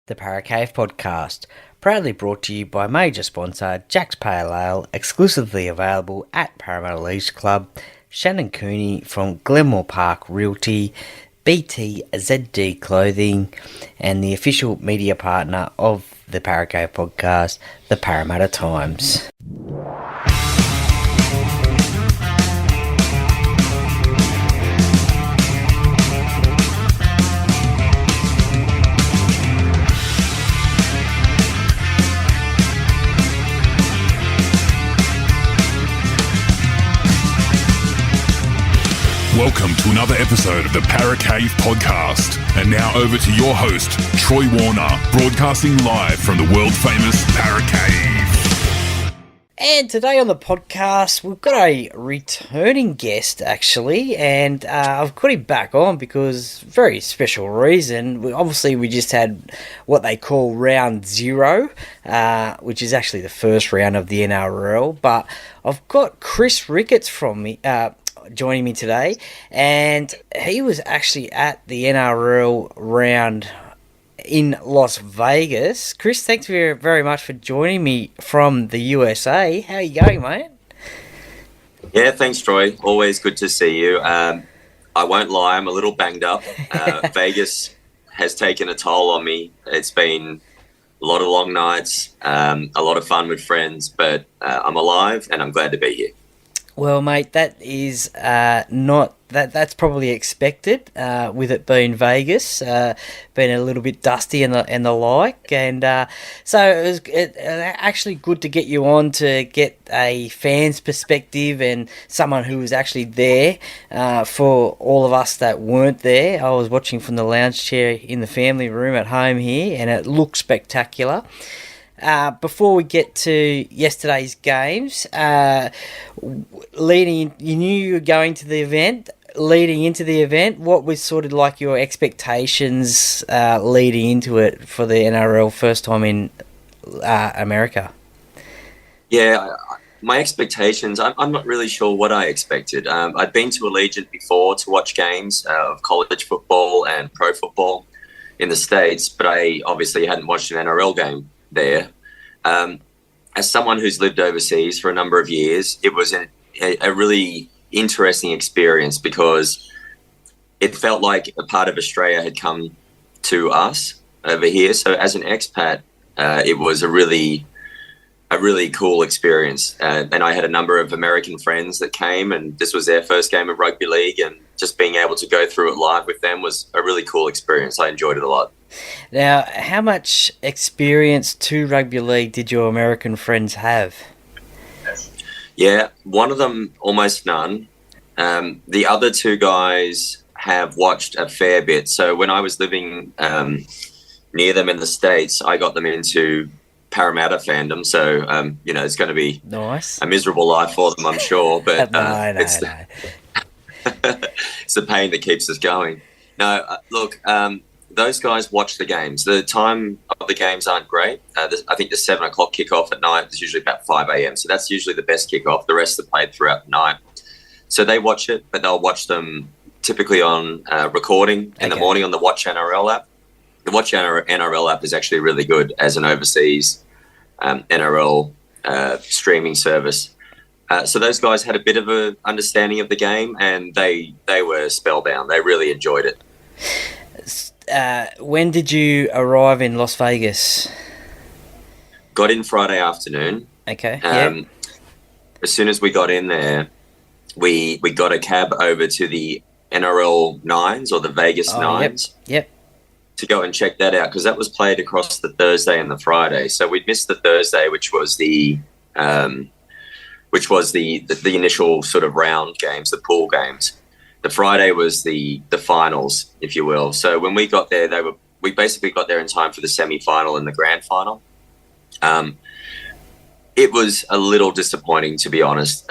The Paracave Podcast, proudly brought to you by major sponsor Jack's Pale Ale, exclusively available at Parramatta Leisure Club, Shannon Cooney from Glenmore Park Realty, BTZD Clothing, and the official media partner of the Paracave Podcast, the Parramatta Times. Welcome to another episode of the Paracave Podcast. And now over to your host, Troy Warner, broadcasting live from the world-famous Paracave. And today on the podcast, we've got a returning guest, actually, and I've got him back on because very special reason. We just had what they call round zero, which is actually the first round of the NRL, but I've got Chris Ricketts joining me today, and he was actually at the NRL round in Las Vegas. Chris, thanks very much for joining me from the USA. How are you going, mate? Yeah, thanks, Troy. Always good to see you. I won't lie, I'm a little banged up. Vegas has taken a toll on me. It's been a lot of long nights, a lot of fun with friends, but I'm alive and I'm glad to be here. Well, mate, that is that's probably expected with it being Vegas, being a little bit dusty and the like, and so it was actually good to get you on to get a fan's perspective and someone who was actually there for all of us that weren't there. I was watching from the lounge chair in the family room at home here, and it looked spectacular. Before we get to yesterday's games, you knew you were going to the event. Leading into the event, what was sort of like your expectations leading into it for the NRL first time in America? Yeah, my expectations, I'm not really sure what I expected. I'd been to Allegiant before to watch games of college football and pro football in the States, but I obviously hadn't watched an NRL game there. As someone who's lived overseas for a number of years, it was a really interesting experience because it felt like a part of Australia had come to us over here. So as an expat, it was a really cool experience. And I had a number of American friends that came, and this was their first game of rugby league, and just being able to go through it live with them was a really cool experience. I enjoyed it a lot. Now, how much experience to rugby league did your American friends have? Yeah, one of them almost none. The other two guys have watched a fair bit. So when I was living near them in the States, I got them into Parramatta fandom. So, it's going to be nice. A miserable life for them, I'm sure. But no. It's the pain that keeps us going. No, look, those guys watch the games. The time of the games aren't great. I think the 7 o'clock kickoff at night is usually about 5 a.m. So that's usually the best kickoff. The rest are played throughout the night. So they watch it, but they'll watch them typically on recording in the morning on the Watch NRL app. The Watch NRL app is actually really good as an overseas NRL streaming service. So those guys had a bit of an understanding of the game, and they were spellbound. They really enjoyed it. When did you arrive in Las Vegas? Got in Friday afternoon. Okay. As soon as we got in there, we got a cab over to the NRL Nines or the Vegas Nines. Yep. To go and check that out, because that was played across the Thursday and the Friday. So we'd missed the Thursday, which was the initial sort of round games, the pool games. The Friday was the finals, if you will. So when we got there, we basically got there in time for the semi-final and the grand final. It was a little disappointing, to be honest.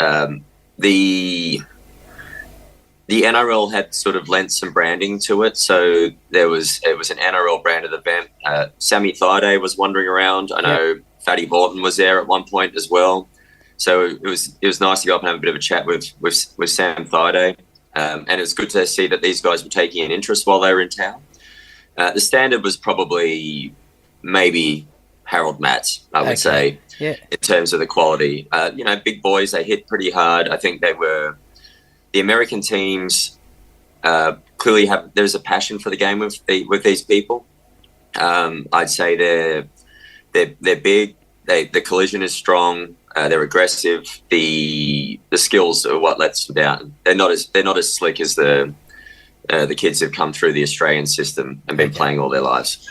The NRL had sort of lent some branding to it, so it was an NRL branded event. Sammy Thaiday was wandering around. I know Fatty Horton was there at one point as well. So it was nice to go up and have a bit of a chat with Sam Thaiday. And it was good to see that these guys were taking an interest while they were in town. The standard was probably maybe Harold Matts, I would say, in terms of the quality. Big boys, they hit pretty hard. I think the American teams clearly there's a passion for the game with these people. I'd say they're big. The collision is strong. They're aggressive. The skills are what lets them down. They're not as slick as the kids who've come through the Australian system and been playing all their lives.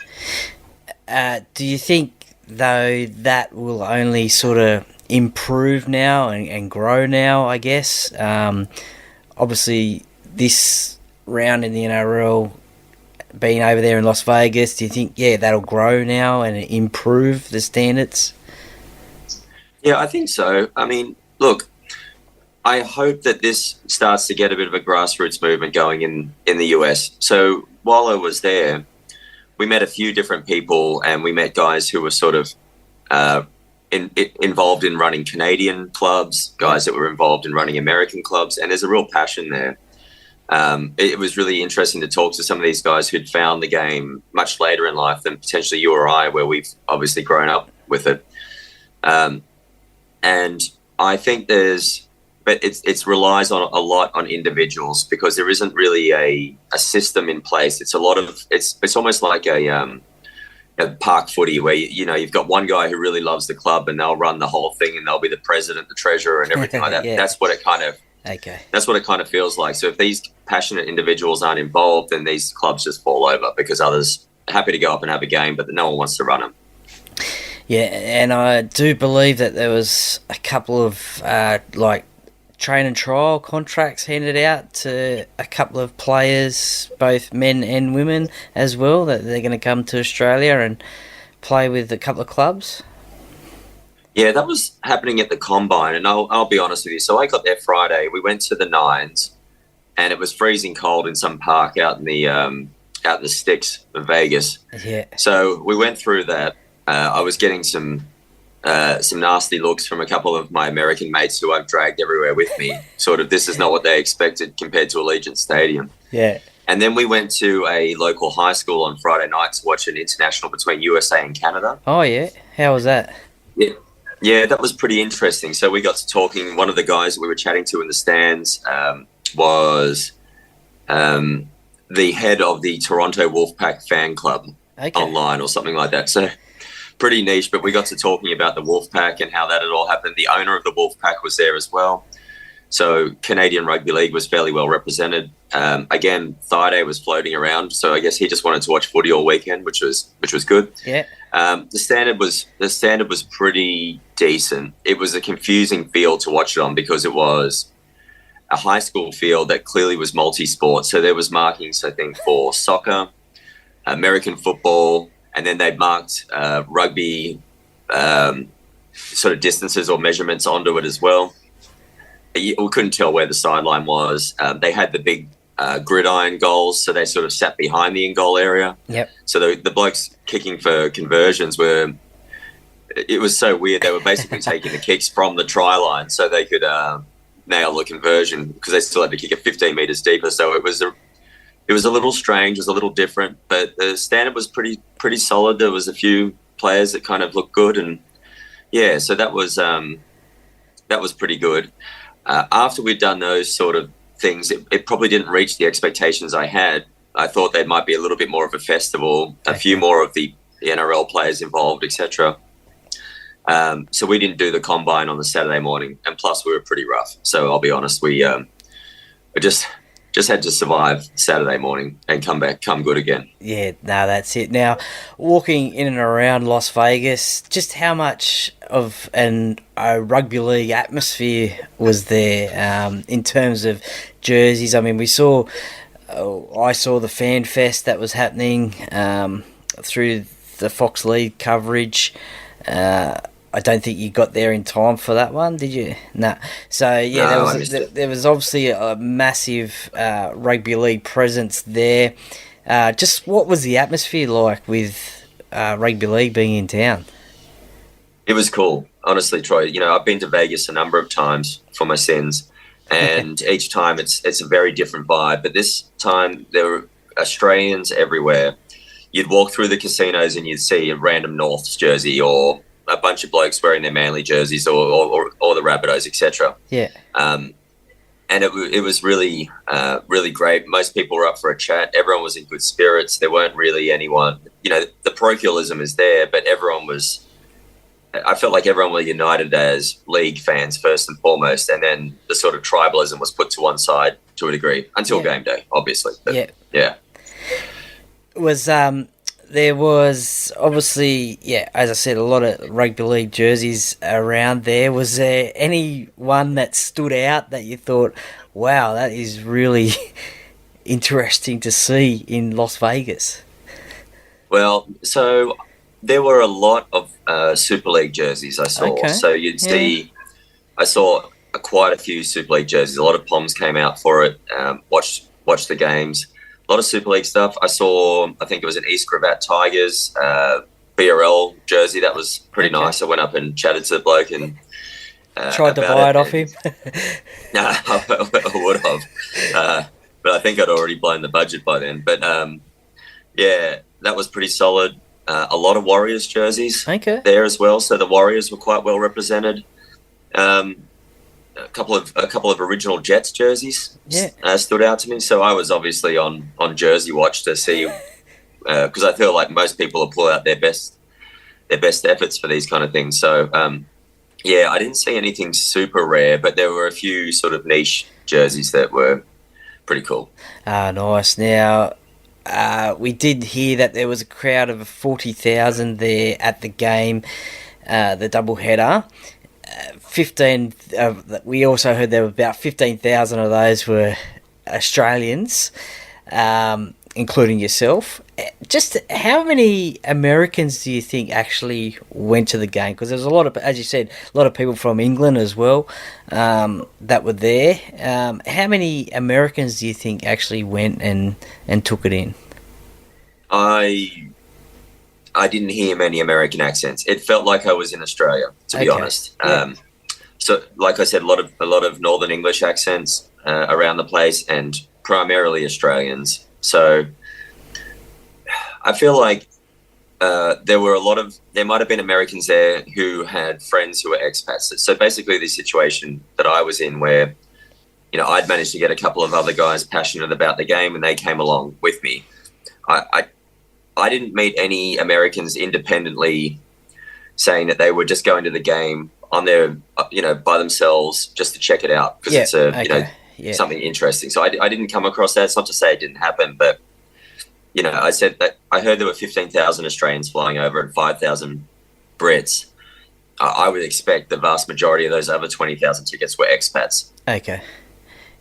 Do you think, though, that will only sort of improve now and grow now, I guess? Obviously, this round in the NRL, being over there in Las Vegas, do you think, that'll grow now and improve the standards? Yeah, I think so. I mean, look, I hope that this starts to get a bit of a grassroots movement going in the US. So while I was there, we met a few different people, and we met guys who were sort of involved in running Canadian clubs, guys that were involved in running American clubs, and there's a real passion there. It was really interesting to talk to some of these guys who'd found the game much later in life than potentially you or I, where we've obviously grown up with it. And I think but it relies a lot on individuals, because there isn't really a system in place. It's it's almost like a park footy, where you've got one guy who really loves the club and they'll run the whole thing, and they'll be the president, the treasurer, and everything like that. That's what it kind of feels like. So if these passionate individuals aren't involved, then these clubs just fall over, because others are happy to go up and have a game, but no one wants to run them. Yeah, and I do believe that there was a couple of train and trial contracts handed out to a couple of players, both men and women as well, that they're going to come to Australia and play with a couple of clubs. Yeah, that was happening at the Combine, and I'll be honest with you. So I got there Friday. We went to the Nines, and it was freezing cold in some park out in the sticks of Vegas. Yeah. So we went through that. I was getting some nasty looks from a couple of my American mates who I've dragged everywhere with me. Sort of, this is not what they expected compared to Allegiant Stadium. Yeah. And then we went to a local high school on Friday night to watch an international between USA and Canada. Oh, yeah. How was that? Yeah, that was pretty interesting. So we got to talking. One of the guys that we were chatting to in the stands was the head of the Toronto Wolfpack fan club online or something like that. So pretty niche, but we got to talking about the Wolfpack and how that had all happened. The owner of the Wolfpack was there as well. So Canadian Rugby League was fairly well represented. Again, Thaiday was floating around, so I guess he just wanted to watch footy all weekend, which was good. Yeah. The standard was pretty decent. It was a confusing field to watch it on, because it was a high school field that clearly was multi-sport. So there was markings, I think, for soccer, American football, and then they marked rugby sort of distances or measurements onto it as well. We couldn't tell where the sideline was. They had the big gridiron goals, so they sort of sat behind the in-goal area. Yep. So the blokes kicking for conversions it was so weird. They were basically taking the kicks from the try line so they could nail the conversion, because they still had to kick it 15 metres deeper. So it was a little strange, it was a little different, but the standard was pretty solid. There was a few players that kind of looked good, and yeah, so that was pretty good. After we'd done those sort of things, it probably didn't reach the expectations I had. I thought there might be a little bit more of a festival, a few more of the NRL players involved, etc. So we didn't do the Combine on the Saturday morning, and plus we were pretty rough. So I'll be honest, we just had to survive Saturday morning and come good again. Yeah, no, that's it. Now, walking in and around Las Vegas, just how much of a rugby league atmosphere was there in terms of jerseys? I mean, I saw the fan fest that was happening through the Fox League coverage. I don't think you got there in time for that one, did you? No. So, yeah, no, there was obviously a massive rugby league presence there. Just what was the atmosphere like with rugby league being in town? It was cool, honestly, Troy. I've been to Vegas a number of times for my sins, and each time it's a very different vibe. But this time there were Australians everywhere. you'd walk through the casinos and you'd see a random Norths jersey or a bunch of blokes wearing their Manly jerseys or the Rabbitohs, etc. Yeah. And it was really, really great. Most people were up for a chat. Everyone was in good spirits. There weren't really anyone, the parochialism is there, but I felt like everyone were united as league fans first and foremost. And then the sort of tribalism was put to one side to a degree until game day, obviously. But, yeah. There was obviously, as I said, a lot of rugby league jerseys around there. Was there any one that stood out that you thought, wow, that is really interesting to see in Las Vegas? Well, so there were a lot of Super League jerseys I saw. Okay. So you'd see, I saw quite a few Super League jerseys. A lot of Poms came out for it, watched the games. A lot of Super League stuff. I saw, I think it was an East Cravat Tigers BRL jersey. That was pretty nice. I went up and chatted to the bloke and tried to buy it off him. No, I would have. But I think I'd already blown the budget by then. But that was pretty solid. A lot of Warriors jerseys there as well. So the Warriors were quite well represented. A couple of original Jets jerseys stood out to me. So I was obviously on Jersey Watch to see, because I feel like most people will pull out their best efforts for these kind of things. So I didn't see anything super rare, but there were a few sort of niche jerseys that were pretty cool. Nice. Now, we did hear that there was a crowd of 40,000 there at the game, the doubleheader. 15. We also heard there were about 15,000 of those were Australians, including yourself. Just how many Americans do you think actually went to the game? Because there's a lot of, as you said, a lot of people from England as well that were there. How many Americans do you think actually went and took it in? I didn't hear many American accents. It felt like I was in Australia, to be honest. Yeah. So, like I said, a lot of Northern English accents around the place, and primarily Australians. So, I feel like there might have been Americans there who had friends who were expats. So basically, the situation that I was in, where I'd managed to get a couple of other guys passionate about the game, and they came along with me. I didn't meet any Americans independently saying that they were just going to the game on their, by themselves just to check it out because it's something interesting. So I didn't come across that. It's not to say it didn't happen, but I said that I heard there were 15,000 Australians flying over and 5,000 Brits. I would expect the vast majority of those other 20,000 tickets were expats. Okay.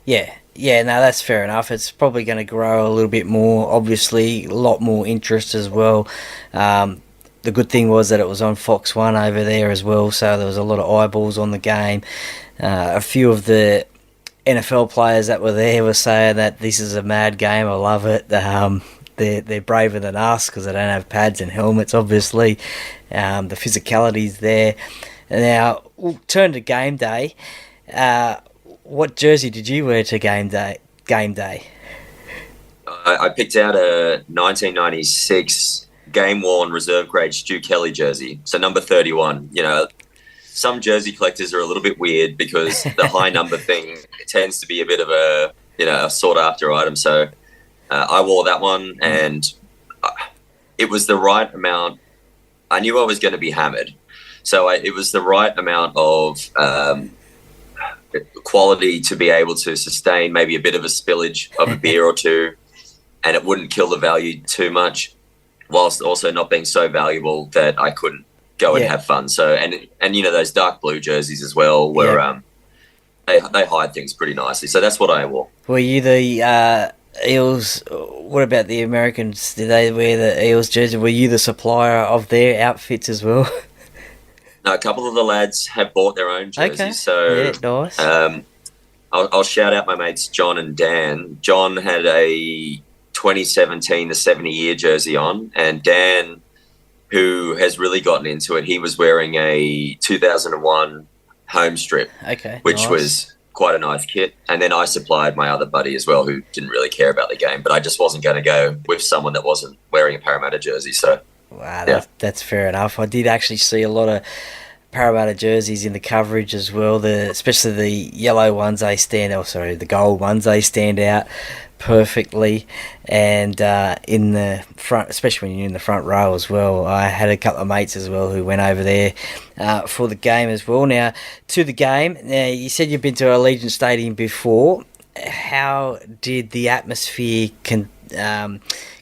Yeah, no, that's fair enough. It's probably going to grow a little bit more, obviously, a lot more interest as well. The good thing was that it was on Fox 1 over there as well, so there was a lot of eyeballs on the game. A few of the NFL players that were there were saying that this is a mad game, I love it. They're braver than us because they don't have pads and helmets, obviously. The physicality's there. Now, we'll turn to game day. What jersey did you wear to game day? I picked out a 1996 game-worn reserve-grade Stu Kelly jersey, so number 31. Some jersey collectors are a little bit weird because the high number thing tends to be a bit of a sought-after item. So I wore that one, and it was the right amount. I knew I was going to be hammered, so it was the right amount of quality to be able to sustain maybe a bit of a spillage of a beer or two, and it wouldn't kill the value too much, whilst also not being so valuable that I couldn't go and have fun. So and those dark blue jerseys as well were they hide things pretty nicely. So that's what I wore. Were you the Eels? What about the Americans? Did they wear the Eels jersey? Were you the supplier of their outfits as well? No, a couple of the lads have bought their own jerseys. Okay. So nice. I'll shout out my mates John and Dan. John had a 2017 the 70-year jersey on, and Dan, who has really gotten into it, he was wearing a 2001 home strip, which was quite a nice kit. And then I supplied my other buddy as well, who didn't really care about the game, but I just wasn't going to go with someone that wasn't wearing a Parramatta jersey. So, wow, that's fair enough. I did actually see a lot of Parramatta jerseys in the coverage as well. Especially the yellow ones, the gold ones, they stand out perfectly. And in the front, especially when you're in the front row as well, I had a couple of mates as well who went over there for the game as well. Now, to the game, now you said you've been to Allegiant Stadium before. How did the atmosphere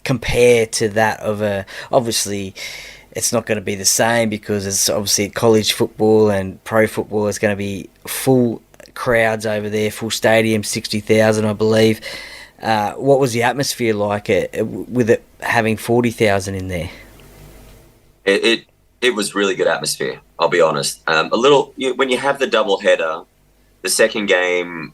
compare to that of obviously it's not going to be the same because it's obviously college football and pro football is going to be full crowds over there, full stadium, 60,000 I believe. What was the atmosphere like with it having 40,000 in there? It was really good atmosphere, I'll be honest. When you have the double header, the second game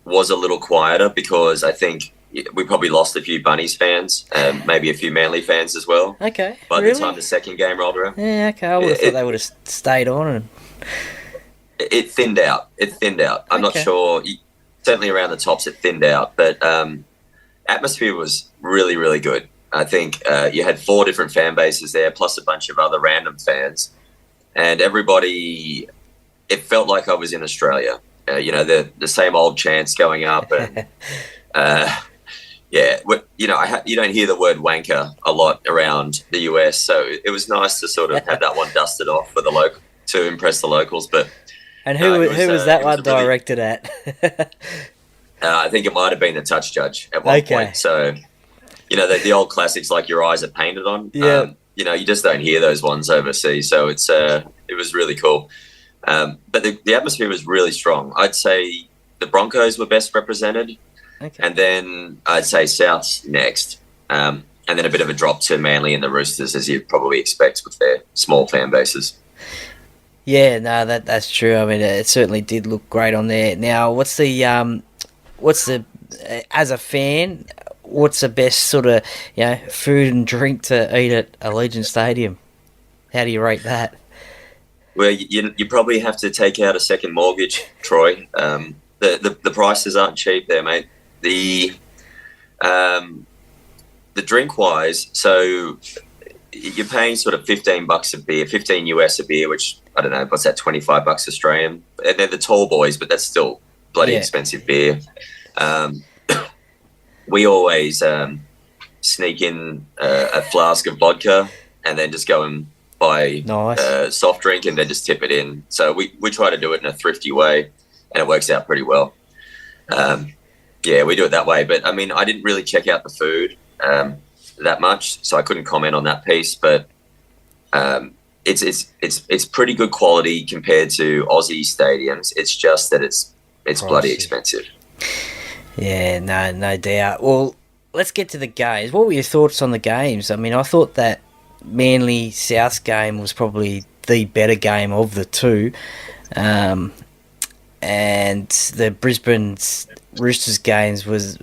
was a little quieter because I think we probably lost a few Bunnies fans, maybe a few Manly fans as well. Okay, by really? the time the second game rolled around. Yeah, okay. I would have thought they would have stayed on. And it thinned out. I'm not sure. Certainly around the tops it thinned out, but atmosphere was really, really good. I think you had 4 different fan bases there, plus a bunch of other random fans. And everybody, it felt like I was in Australia. The same old chants going up. And you don't hear the word wanker a lot around the US. So it was nice to sort of have that one dusted off for to impress the locals. And who was that one directed at? I think it might have been the touch judge at one point. So, the old classics like Your Eyes Are Painted On. Yeah. You just don't hear those ones overseas. So it was really cool. But the atmosphere was really strong. I'd say the Broncos were best represented. Okay. And then I'd say South's next. And then a bit of a drop to Manly and the Roosters, as you'd probably expect with their small fan bases. Yeah, no, that's true. I mean, it certainly did look great on there. Now, what's the as a fan, what's the best sort of food and drink to eat at Allegiant Stadium? How do you rate that? Well, you probably have to take out a second mortgage, Troy. The prices aren't cheap there, mate. The drink wise, so you're paying sort of $15 a beer, $15 US a beer, which I don't know, what's that, $25 Australian? And they're the tall boys, but that's still bloody expensive beer. We always sneak in a flask of vodka and then just go and buy soft drink and then just tip it in. So we try to do it in a thrifty way, and it works out pretty well. We do it that way. But I mean, I didn't really check out the food that much, so I couldn't comment on that piece. But it's pretty good quality compared to Aussie stadiums. It's just that it's bloody expensive. Yeah, no doubt. Well, let's get to the games. What were your thoughts on the games? I mean, I thought that Manly South game was probably the better game of the two. And the Brisbane Roosters games was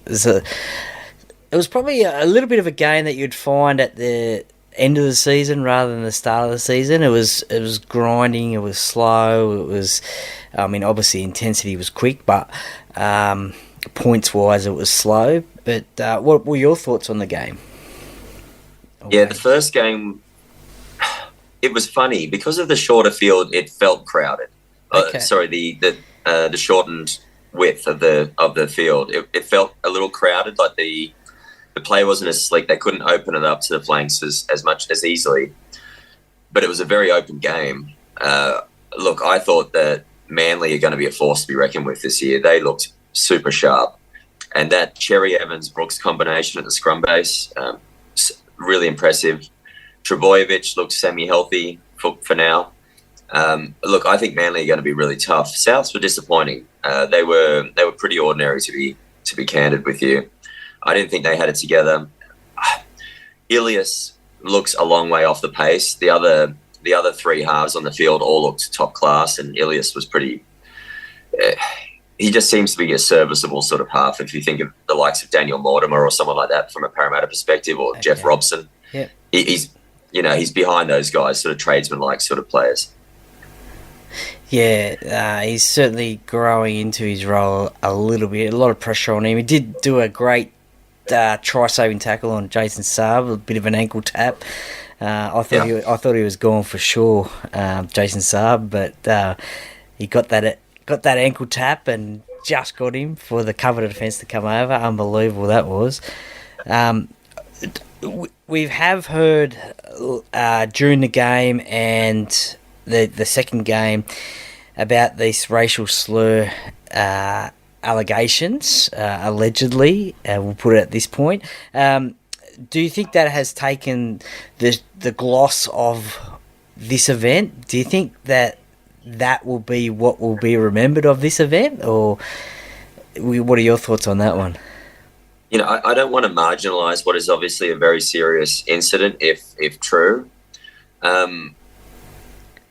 probably a little bit of a game that you'd find at the end of the season rather than the start of the season. It was grinding, it was slow, it was, I mean, obviously intensity was quick, but points wise it was slow. But what were your thoughts on the game? Yeah, the first game, it was funny because of the shorter field. It felt crowded. The shortened width of the field. It felt a little crowded. Like the play wasn't as slick. They couldn't open it up to the flanks as much as easily. But it was a very open game. Look, I thought that Manly are going to be a force to be reckoned with this year. They looked super sharp, and that Cherry Evans-Brooks combination at the scrum base, really impressive. Trebojevic looks semi-healthy for now. Look, I think Manly are going to be really tough. Souths were disappointing. They were pretty ordinary, to be candid with you. I didn't think they had it together. Ilias looks a long way off the pace. The other three halves on the field all looked top class, and Ilias was pretty. He just seems to be a serviceable sort of half. If you think of the likes of Daniel Mortimer or someone like that from a Parramatta perspective, or Jeff Robson, he's behind those guys, sort of tradesman-like sort of players. Yeah, he's certainly growing into his role a little bit. A lot of pressure on him. He did do a great try-saving tackle on Jason Saab, a bit of an ankle tap. I thought he was gone for sure, Jason Saab, but he got that ankle tap and just got him for the cover defence to come over. Unbelievable that was. We have heard during the game and the second game about these racial slur allegations, allegedly. We'll put it at this point. Do you think that has taken the gloss of this event? Do you think that will be what will be remembered of this event, or what are your thoughts on that one? You know, I don't want to marginalise what is obviously a very serious incident, if true.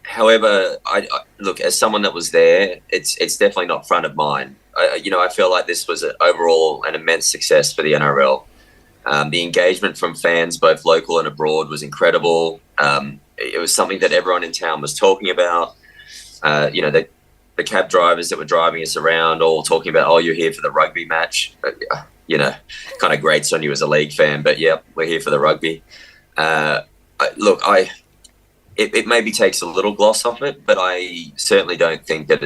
However, I look, as someone that was there, it's definitely not front of mind. I feel like this was overall an immense success for the NRL. The engagement from fans, both local and abroad, was incredible. It was something that everyone in town was talking about. The cab drivers that were driving us around all talking about, oh, you're here for the rugby match. Kind of grates on you as a league fan, but yeah, we're here for the rugby. It maybe takes a little gloss off it, but I certainly don't think that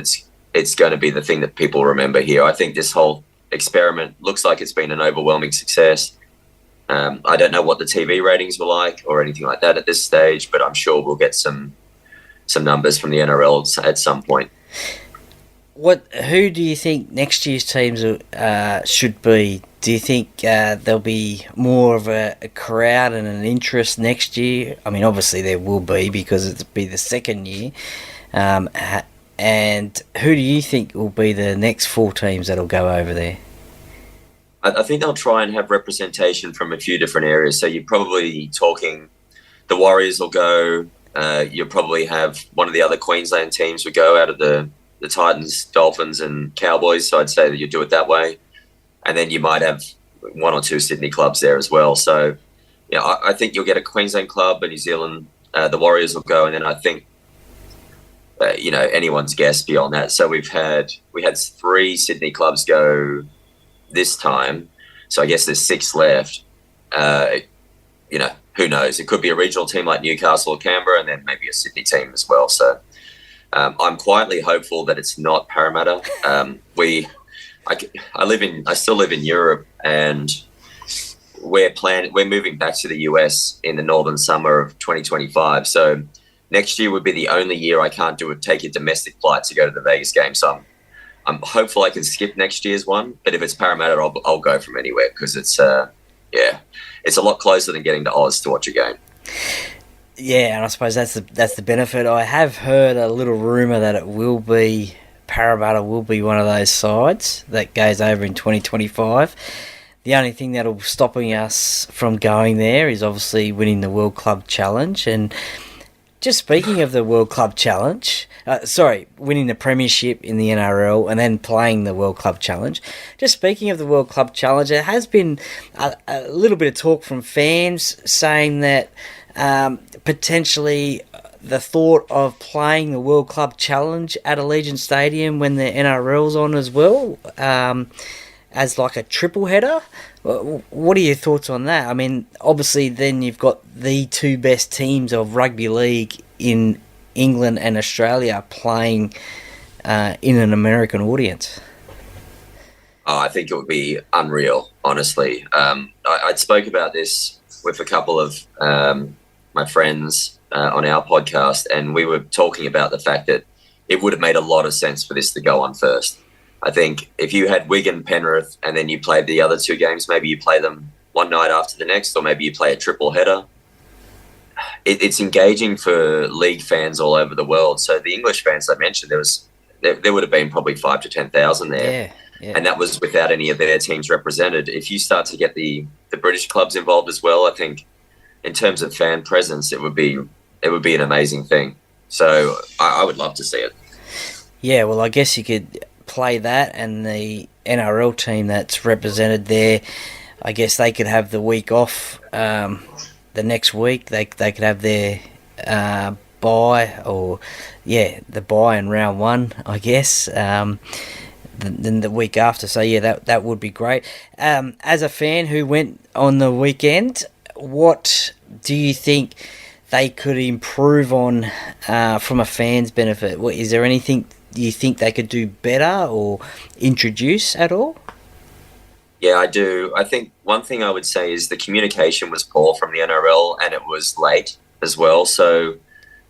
it's going to be the thing that people remember here. I think this whole experiment looks like it's been an overwhelming success. I don't know what the TV ratings were like or anything like that at this stage, but I'm sure we'll get some numbers from the NRL at some point. Who do you think next year's teams should be? Do you think there'll be more of a crowd and an interest next year? I mean, obviously there will be because it'll be the second year. And who do you think will be the next 4 teams that'll go over there? I think they'll try and have representation from a few different areas. So you're probably talking the Warriors will go. You'll probably have one of the other Queensland teams would go out of the Titans, Dolphins and Cowboys. So I'd say that you do it that way. And then you might have 1 or 2 Sydney clubs there as well. So, I think you'll get a Queensland club, a New Zealand, the Warriors will go. And then I think, anyone's guess beyond that. So we had 3 Sydney clubs go this time. So I guess there's 6 left. Who knows? It could be a regional team like Newcastle or Canberra and then maybe a Sydney team as well. So I'm quietly hopeful that it's not Parramatta. I still live in Europe, and we're moving back to the US in the northern summer of 2025. So next year would be the only year I can't take a domestic flight to go to the Vegas game. So I'm hopeful I can skip next year's one. But if it's Parramatta, I'll go from anywhere because it's a lot closer than getting to Oz to watch a game. Yeah, and I suppose that's the benefit. I have heard a little rumour that Parramatta will be one of those sides that goes over in 2025. The only thing that'll stopping us from going there is obviously winning the World Club Challenge. And just speaking of the World Club Challenge, winning the Premiership in the NRL and then playing the World Club Challenge. Just speaking of the World Club Challenge, there has been a little bit of talk from fans saying that potentially the thought of playing the World Club Challenge at Allegiant Stadium when the NRL's on as well, as like a triple header. What are your thoughts on that? I mean, obviously then you've got the 2 best teams of rugby league in England and Australia playing in an American audience. Oh, I think it would be unreal, honestly. I spoke about this with a couple of my friends on our podcast, and we were talking about the fact that it would have made a lot of sense for this to go on first. I think if you had Wigan, Penrith, and then you played the other 2 games, maybe you play them one night after the next, or maybe you play a triple header. It's engaging for league fans all over the world. So the English fans I mentioned, there would have been probably 5,000 to 10,000 there. Yeah. And that was without any of their teams represented. If you start to get the British clubs involved as well, I think in terms of fan presence, it would be an amazing thing. So I would love to see it. Yeah, well, I guess you could play that, and the NRL team that's represented there, I guess they could have the week off. The next week, they could have their bye, or the bye in round one, I guess. Then the week after, so that would be great. As a fan who went on the weekend, what do you think they could improve on from a fan's benefit? Is there anything you think they could do better or introduce at all? Yeah, I do. I think one thing I would say is the communication was poor from the NRL, and it was late as well. So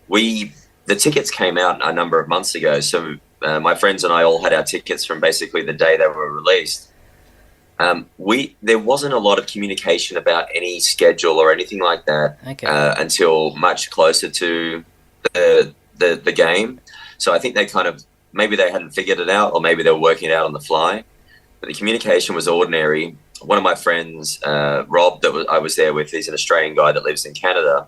the tickets came out a number of months ago. So my friends and I all had our tickets from basically the day they were released. There wasn't a lot of communication about any schedule or anything like that until much closer to the game. So I think they maybe they hadn't figured it out, or maybe they were working it out on the fly. But the communication was ordinary. One of my friends, Rob, I was there with, he's an Australian guy that lives in Canada.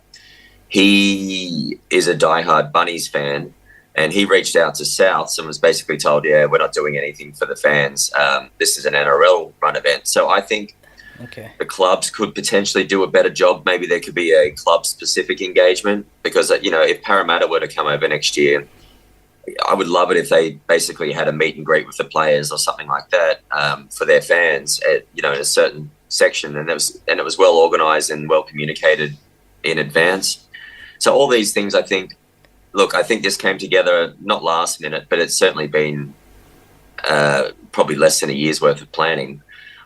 He is a diehard Bunnies fan, and he reached out to Souths and was basically told, we're not doing anything for the fans. This is an NRL run event. So I think the clubs could potentially do a better job. Maybe there could be a club-specific engagement, because, if Parramatta were to come over next year, I would love it if they basically had a meet and greet with the players or something like that for their fans, in a certain section, and it was well organised and well communicated in advance. So all these things, I think this came together not last minute, but it's certainly been probably less than a year's worth of planning.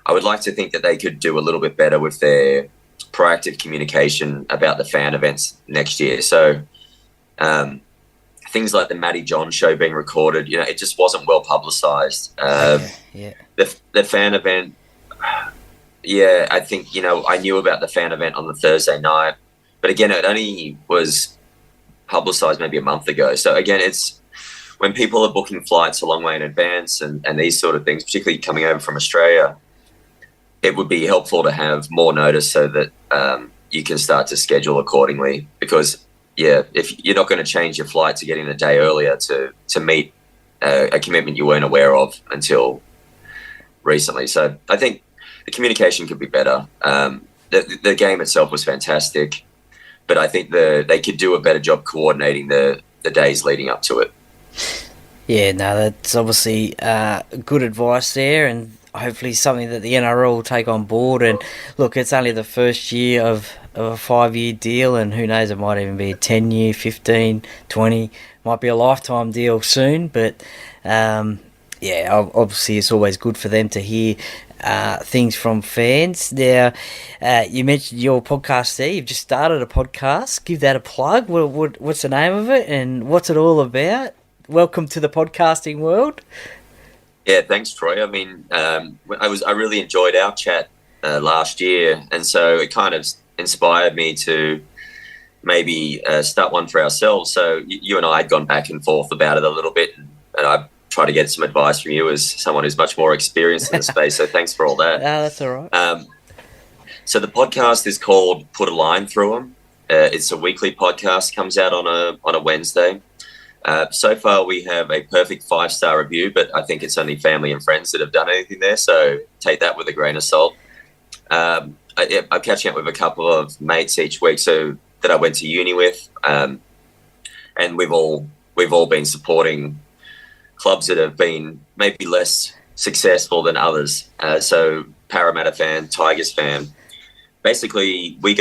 I would like to think that they could do a little bit better with their proactive communication about the fan events next year. So things like the Matty John show being recorded, it just wasn't well publicised. The fan event, I think, I knew about the fan event on the Thursday night, but again, it only was publicised maybe a month ago. So again, it's when people are booking flights a long way in advance and these sort of things, particularly coming over from Australia, it would be helpful to have more notice so that you can start to schedule accordingly, because if you're not going to change your flight to get in a day earlier to meet a commitment you weren't aware of until recently. So I think the communication could be better. The game itself was fantastic, but I think they could do a better job coordinating the days leading up to it. Yeah, no, that's obviously good advice there, and hopefully something that the NRL will take on board. And look, it's only the first year of a 5-year deal, and who knows, it might even be a 10-year, 15, 20, might be a lifetime deal soon. But obviously it's always good for them to hear things from fans. Now, you mentioned your podcast there. You've just started a podcast. Give that a plug. What's the name of it, and what's it all about? Welcome to the podcasting world. Yeah, thanks, Troy. I mean, I really enjoyed our chat last year, and so it kind of inspired me to maybe start one for ourselves. So you and I had gone back and forth about it a little bit, and I tried to get some advice from you as someone who's much more experienced in the space. So thanks for all that. That's all right. So the podcast is called Put a Line Through 'Em. It's a weekly podcast, comes out on a Wednesday. So far, we have a perfect 5-star review, but I think it's only family and friends that have done anything there, so take that with a grain of salt. I'm catching up with a couple of mates each week that I went to uni with, and we've all been supporting clubs that have been maybe less successful than others. So Parramatta fan, Tigers fan. Basically, we'll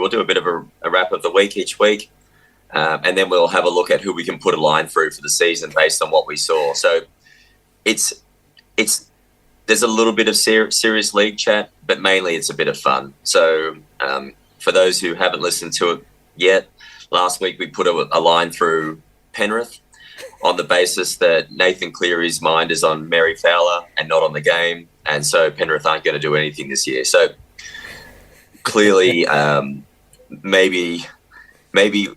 do a bit of a wrap of the week each week. And then we'll have a look at who we can put a line through for the season based on what we saw. So there's a little bit of serious league chat, but mainly it's a bit of fun. So for those who haven't listened to it yet, last week we put a line through Penrith on the basis that Nathan Cleary's mind is on Mary Fowler and not on the game. And so Penrith aren't going to do anything this year. So clearly maybe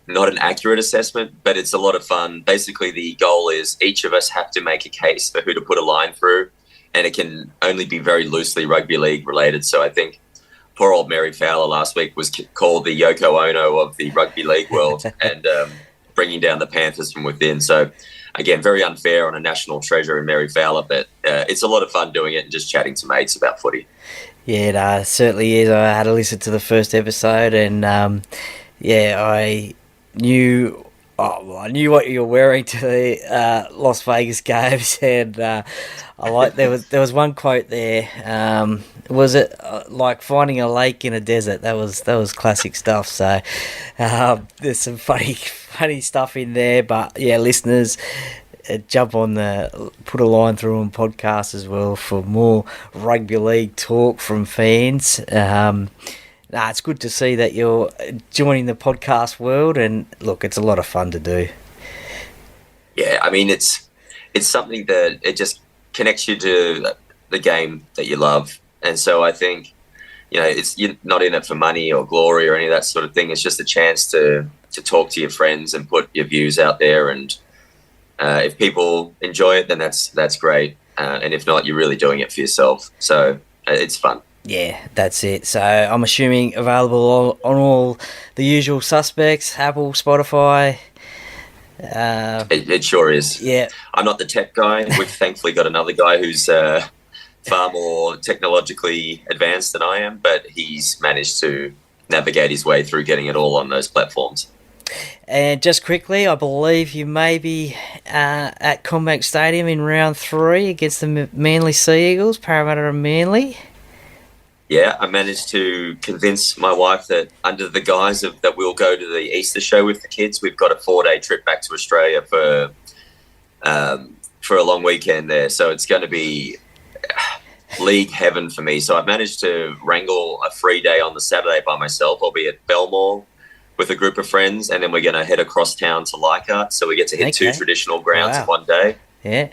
not an accurate assessment, but it's a lot of fun. Basically, the goal is each of us have to make a case for who to put a line through, and it can only be very loosely rugby league related. So I think poor old Mary Fowler last week was called the Yoko Ono of the rugby league world and bringing down the Panthers from within. So, again, very unfair on a national treasure in Mary Fowler, but it's a lot of fun doing it and just chatting to mates about footy. Yeah, it certainly is. I had to listen to the first episode, and I knew Oh, well, I knew what you were wearing to the Las Vegas games, and I like there was one quote there. Was it like finding a lake in a desert? That was classic stuff. So there's some funny stuff in there. But yeah, listeners, jump on put a line through on podcast as well for more rugby league talk from fans. It's good to see that you're joining the podcast world, and look, it's a lot of fun to do. Yeah, I mean, it's something that it just connects you to the game that you love, and so I think, you're not in it for money or glory or any of that sort of thing. It's just a chance to talk to your friends and put your views out there, and if people enjoy it, then that's great, and if not, you're really doing it for yourself. So it's fun. Yeah, that's it. So I'm assuming available on all the usual suspects, Apple, Spotify. It sure is. Yeah. I'm not the tech guy. We've thankfully got another guy who's far more technologically advanced than I am, but he's managed to navigate his way through getting it all on those platforms. And just quickly, I believe you may be at Combank Stadium in round 3 against the Manly Sea Eagles, Parramatta and Manly. Yeah, I managed to convince my wife that under the guise of that we'll go to the Easter show with the kids, we've got a 4-day trip back to Australia for a long weekend there. So it's going to be league heaven for me. So I've managed to wrangle a free day on the Saturday by myself. I'll be at Belmore with a group of friends, and then we're going to head across town to Leichhardt. So we get to hit 2 traditional grounds in one day. Yeah.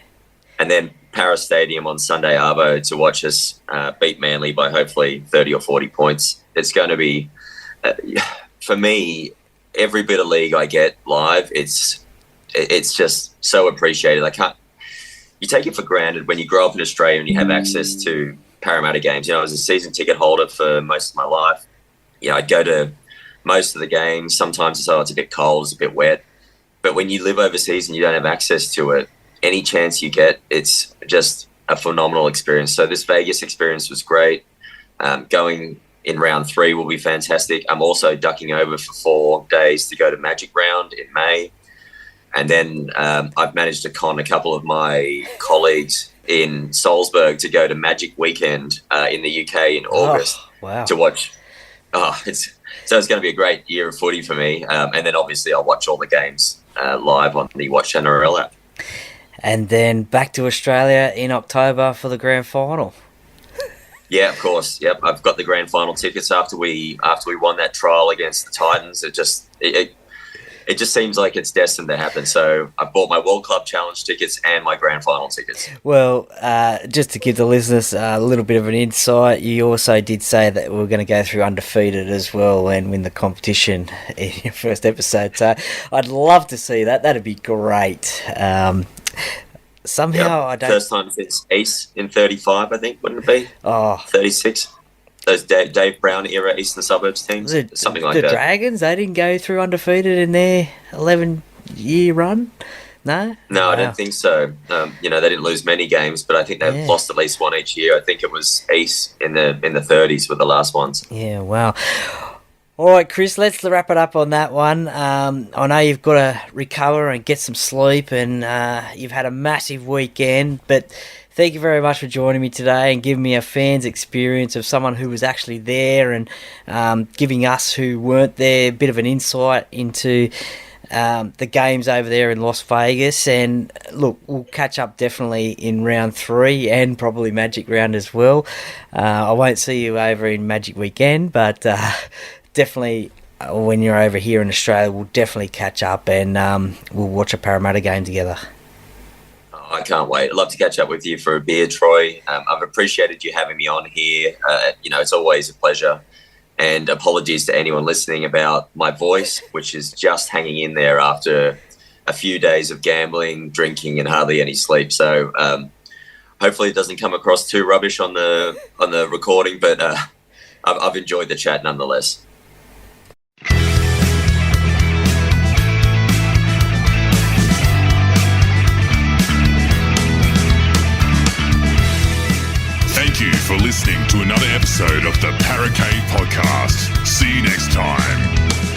And then Paris Stadium on Sunday Arvo to watch us beat Manly by hopefully 30 or 40 points. It's going to be, for me, every bit of league I get live, it's just so appreciated. You take it for granted when you grow up in Australia and you have access to Parramatta games. I was a season ticket holder for most of my life. I'd go to most of the games. Sometimes it's a bit cold, it's a bit wet. But when you live overseas and you don't have access to it, any chance you get, it's just a phenomenal experience. So this Vegas experience was great. Going in round 3 will be fantastic. I'm also ducking over for 4 days to go to Magic Round in May. And then I've managed to con a couple of my colleagues in Salzburg to go to Magic Weekend in the UK in August to watch. It's going to be a great year of footy for me. And then obviously I'll watch all the games live on the Watch NRL app. And then back to Australia in October for the grand final. Yeah, of course. Yep, I've got the grand final tickets after we won that trial against the Titans. It just seems like it's destined to happen. So I bought my World Club Challenge tickets and my grand final tickets. Well, just to give the listeners a little bit of an insight, you also did say that we're going to go through undefeated as well and win the competition in your first episode. So I'd love to see that. That'd be great. Somehow I don't. First time since Ace in 35, I think, wouldn't it be? 36. Those Dave Brown era Eastern Suburbs teams, something like that. The Dragons, they didn't go through undefeated in their 11-year run. No, I don't think so. They didn't lose many games, but I think they've lost at least one each year. I think it was Ace in the 30s were the last ones. Yeah, wow. All right, Chris, let's wrap it up on that one. I know you've got to recover and get some sleep, and you've had a massive weekend, but thank you very much for joining me today and giving me a fan's experience of someone who was actually there and giving us who weren't there a bit of an insight into the games over there in Las Vegas. And look, we'll catch up definitely in round 3 and probably Magic Round as well. I won't see you over in Magic Weekend, but definitely when you're over here in Australia, we'll definitely catch up and we'll watch a Parramatta game together. I can't wait. I'd love to catch up with you for a beer, Troy. I've appreciated you having me on here. It's always a pleasure. And apologies to anyone listening about my voice, which is just hanging in there after a few days of gambling, drinking, and hardly any sleep. So hopefully it doesn't come across too rubbish on the recording, but I've enjoyed the chat nonetheless. Thank you for listening to another episode of the Paracave Podcast. See you next time.